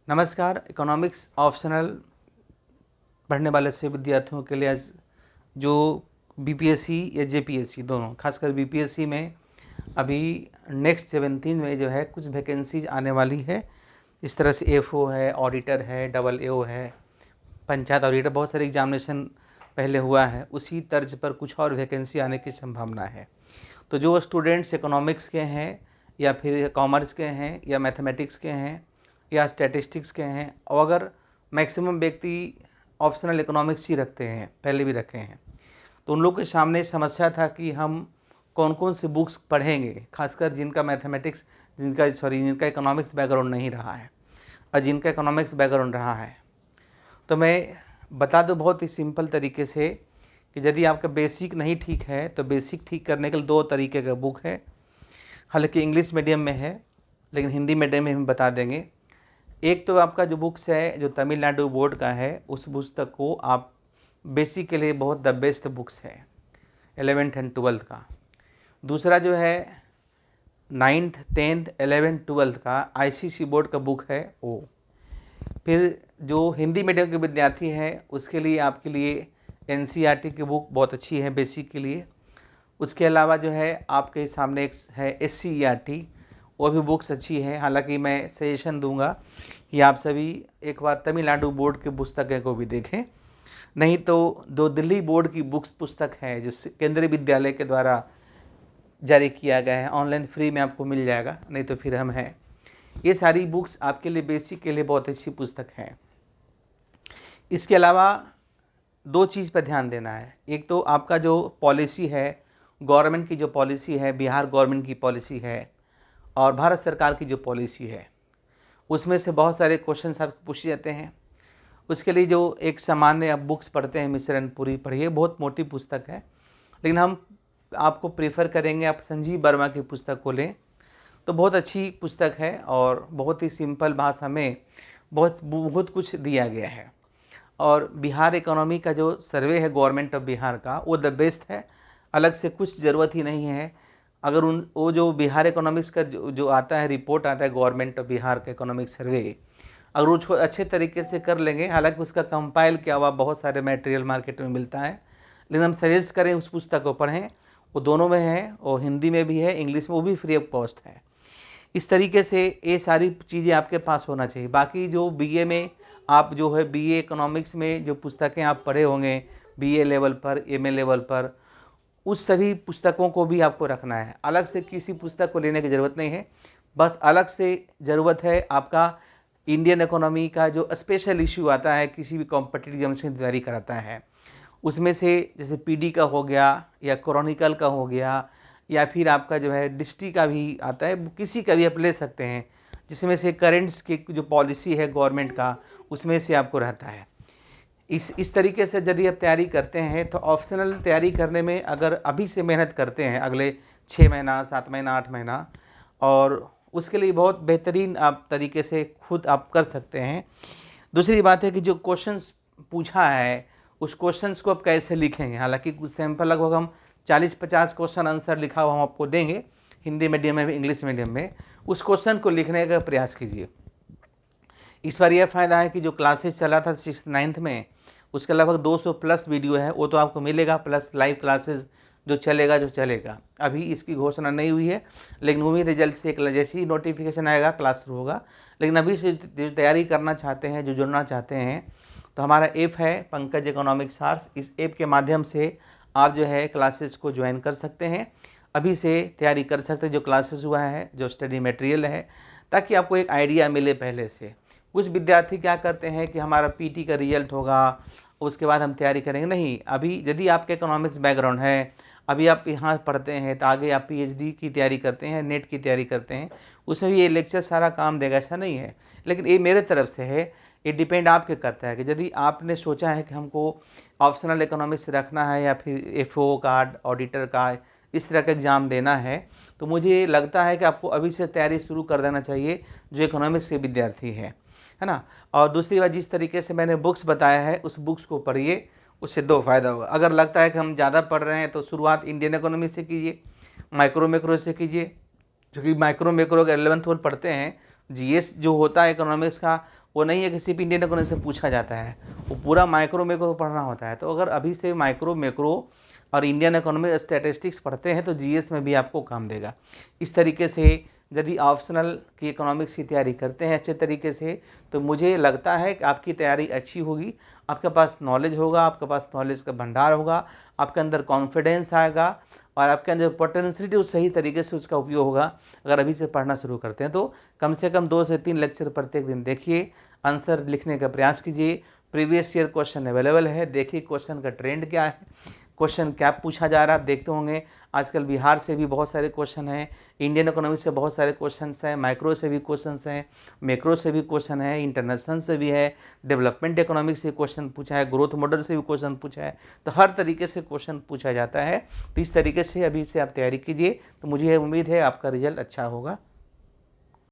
नमस्कार। Economics optional पढ़ने वाले सभी विद्यार्थियों के लिए आज जो बीपीएससी या जेपीएससी दोनों, खासकर बीपीएससी में अभी नेक्स्ट 17 में जो है कुछ वैकेंसीज आने वाली है। इस तरह से एफओ है, ऑडिटर है, डबल एओ है, पंचायत ऑडिटर, बहुत सारे एग्जामिनेशन पहले हुआ है। उसी तर्ज पर कुछ और वैकेंसी आने की संभावना है। तो जो स्टूडेंट्स इकोनॉमिक्स के हैं या फिर कॉमर्स के हैं या मैथमेटिक्स के हैं या स्टैटिस्टिक्स के हैं, और अगर मैक्सिमम व्यक्ति ऑप्शनल इकोनॉमिक्स ही रखते हैं, पहले भी रखे हैं, तो उन लोग के सामने समस्या था कि हम कौन कौन सी बुक्स पढ़ेंगे, खासकर जिनका इकोनॉमिक्स बैकग्राउंड नहीं रहा है और जिनका इकोनॉमिक्स बैकग्राउंड रहा है। तो मैं बता दूं बहुत ही सिंपल तरीके से कि यदि आपका बेसिक नहीं ठीक है तो बेसिक ठीक करने के लिए दो तरीके का बुक है। हालांकि इंग्लिश मीडियम में है, लेकिन हिंदी मीडियम में हम बता देंगे। एक तो आपका जो बुक्स है जो तमिलनाडु बोर्ड का है, उस पुस्तक को आप बेसिक के लिए बहुत द बेस्ट बुक्स है 11th एंड 12th का। दूसरा जो है 9th 10th 11th 12th का आईसीसी बोर्ड का बुक है वो। फिर जो हिंदी मीडियम के विद्यार्थी हैं उसके लिए आपके लिए एनसीईआरटी की बुक बहुत अच्छी है बेसिक के लिए। उसके अलावा जो है आपके सामने एक है एससीईआरटी, वो भी बुक्स अच्छी है। हालांकि मैं सजेशन दूंगा कि आप सभी एक बार तमिलनाडु बोर्ड की पुस्तकें को भी देखें, नहीं तो जो दिल्ली बोर्ड की बुक्स पुस्तक है जो केंद्रीय विद्यालय के द्वारा जारी किया गया है, ऑनलाइन फ्री में आपको मिल जाएगा, नहीं तो फिर हम हैं। ये सारी बुक्स आपके लिए बेसिक के लिए बहुत अच्छी पुस्तक हैं। इसके अलावा दो चीज़ पर ध्यान देना है। एक तो आपका जो पॉलिसी है, गवर्नमेंट की जो पॉलिसी है, बिहार गवर्नमेंट की पॉलिसी है और भारत सरकार की जो पॉलिसी है, उसमें से बहुत सारे क्वेश्चंस आपको पूछे जाते हैं। उसके लिए जो एक सामान्य आप बुक्स पढ़ते हैं मिश्रण पूरी पढ़िए, बहुत मोटी पुस्तक है, लेकिन हम आपको प्रेफर करेंगे आप संजीव वर्मा की पुस्तक को लें, तो बहुत अच्छी पुस्तक है और बहुत ही सिंपल भाषा में बहुत कुछ दिया गया है। और बिहार इकोनॉमी का जो सर्वे है गवर्नमेंट ऑफ बिहार का, वो द बेस्ट है, अलग से कुछ ज़रूरत ही नहीं है। अगर वो जो बिहार इकोनॉमिक्स का जो आता है, रिपोर्ट आता है गवर्नमेंट ऑफ बिहार का इकोनॉमिक सर्वे, अगर वो अच्छे तरीके से कर लेंगे, हालांकि उसका कंपाइल किया हुआ बहुत सारे मटेरियल मार्केट में मिलता है, लेकिन हम सजेस्ट करें उस पुस्तक को पढ़ें। वो दोनों में है, और हिंदी में भी है, इंग्लिश में, वो भी फ्री ऑफ कॉस्ट है। इस तरीके से ये सारी चीज़ें आपके पास होना चाहिए। बाकी जो बीए में आप जो है बीए इकोनॉमिक्स में जो पुस्तकें आप पढ़े होंगे बीए लेवल पर, एमए लेवल पर, उस सभी पुस्तकों को भी आपको रखना है। अलग से किसी पुस्तक को लेने की ज़रूरत नहीं है, बस अलग से ज़रूरत है आपका इंडियन इकोनॉमी का जो स्पेशल इशू आता है किसी भी कॉम्पिटिटिव एग्जामिनेशन की तैयारी कराता है, उसमें से जैसे पीडी का हो गया या क्रॉनिकल का हो गया या फिर आपका जो है डिस्ट्री का भी आता है, किसी का भी आप ले सकते हैं, जिसमें से करेंट्स की जो पॉलिसी है गवर्नमेंट का उसमें से आपको रहता है। इस तरीके से यदि आप तैयारी करते हैं तो ऑप्शनल तैयारी करने में अगर अभी से मेहनत करते हैं अगले 6 महीना 7 महीना 8 महीना, और उसके लिए बहुत बेहतरीन आप तरीके से खुद आप कर सकते हैं। दूसरी बात है कि जो क्वेश्चंस पूछा है उस क्वेश्चंस को आप कैसे लिखेंगे। हालांकि कुछ सैंपल लगभग हम 40-50 क्वेश्चन आंसर लिखा हुआ हम आपको देंगे, हिंदी मीडियम में भी इंग्लिश मीडियम में। उस क्वेश्चन को लिखने का प्रयास कीजिए। इस बार यह फ़ायदा है कि जो क्लासेस चला था 6th 9th में, उसके लगभग 200 प्लस वीडियो है, वो तो आपको मिलेगा, प्लस लाइव क्लासेस जो चलेगा। अभी इसकी घोषणा नहीं हुई है, लेकिन उम्मीद है जल्द से एक जैसे ही नोटिफिकेशन आएगा क्लास शुरू होगा। लेकिन अभी से जो तैयारी करना चाहते हैं, जो जुड़ना चाहते हैं, तो हमारा ऐप है पंकज इकोनॉमिक्स आर्ट्स। इस ऐप के माध्यम से आप जो है क्लासेस को ज्वाइन कर सकते हैं, अभी से तैयारी कर सकते हैं जो क्लासेस हुआ है, जो स्टडी मटेरियल है, ताकि आपको एक आइडिया मिले पहले से। कुछ विद्यार्थी क्या करते हैं कि हमारा पीटी का रिजल्ट होगा उसके बाद हम तैयारी करेंगे, नहीं। अभी यदि आपके इकोनॉमिक्स बैकग्राउंड है, अभी आप यहाँ पढ़ते हैं, तो आगे आप पीएचडी की तैयारी करते हैं, नेट की तैयारी करते हैं, उसमें भी ये लेक्चर सारा काम देगा, ऐसा नहीं है। लेकिन ये मेरे तरफ से है, ये डिपेंड आपके करता है कि यदि आपने सोचा है कि हमको ऑप्शनल इकोनॉमिक्स रखना है या फिर एफओ का, ऑडिटर का, इस तरह का एग्ज़ाम देना है, तो मुझे लगता है कि आपको अभी से तैयारी शुरू कर देना चाहिए जो इकोनॉमिक्स के विद्यार्थी है ना। और दूसरी बात, जिस तरीके से मैंने बुक्स बताया है उस बुक्स को पढ़िए, उससे दो फायदा होगा। अगर लगता है कि हम ज़्यादा पढ़ रहे हैं तो शुरुआत इंडियन इकोनॉमी से कीजिए, माइक्रो मैक्रो से कीजिए, क्योंकि माइक्रो मैक्रो का 11th 12th पढ़ते हैं, जीएस जो होता है इकोनॉमिक्स का वो नहीं है कि सिर्फ इंडियन इकोनॉमी से पूछा जाता है, वो पूरा माइक्रो मैक्रो पढ़ना होता है। तो अगर अभी से माइक्रो मैक्रो और इंडियन इकोनॉमी स्टैटिस्टिक्स पढ़ते हैं तो जीएस में भी आपको काम देगा। इस तरीके से यदि ऑप्शनल की इकोनॉमिक्स की तैयारी करते हैं अच्छे तरीके से, तो मुझे लगता है कि आपकी तैयारी अच्छी होगी, आपके पास नॉलेज होगा, आपके पास नॉलेज का भंडार होगा, आपके अंदर कॉन्फिडेंस आएगा और आपके अंदर पोटेंशियलिटी उस सही तरीके से उसका उपयोग होगा। अगर अभी से पढ़ना शुरू करते हैं तो कम से कम 2 से 3 लेक्चर प्रत्येक दिन देखिए, आंसर लिखने का प्रयास कीजिए। प्रीवियस ईयर क्वेश्चन अवेलेबल है, देखिए क्वेश्चन का ट्रेंड क्या है, क्वेश्चन क्या पूछा जा रहा है। आप देखते होंगे आजकल बिहार से भी बहुत सारे क्वेश्चन हैं, इंडियन इकोनॉमी से बहुत सारे क्वेश्चंस हैं, माइक्रो से भी क्वेश्चंस हैं, मैक्रो से भी क्वेश्चन है, इंटरनेशनल से भी है, डेवलपमेंट इकोनॉमिक्स से क्वेश्चन पूछा है, ग्रोथ मॉडल से भी क्वेश्चन पूछा है। तो हर तरीके से क्वेश्चन पूछा जाता है। तो इस तरीके से अभी से आप तैयारी कीजिए, तो मुझे उम्मीद है आपका रिजल्ट अच्छा होगा।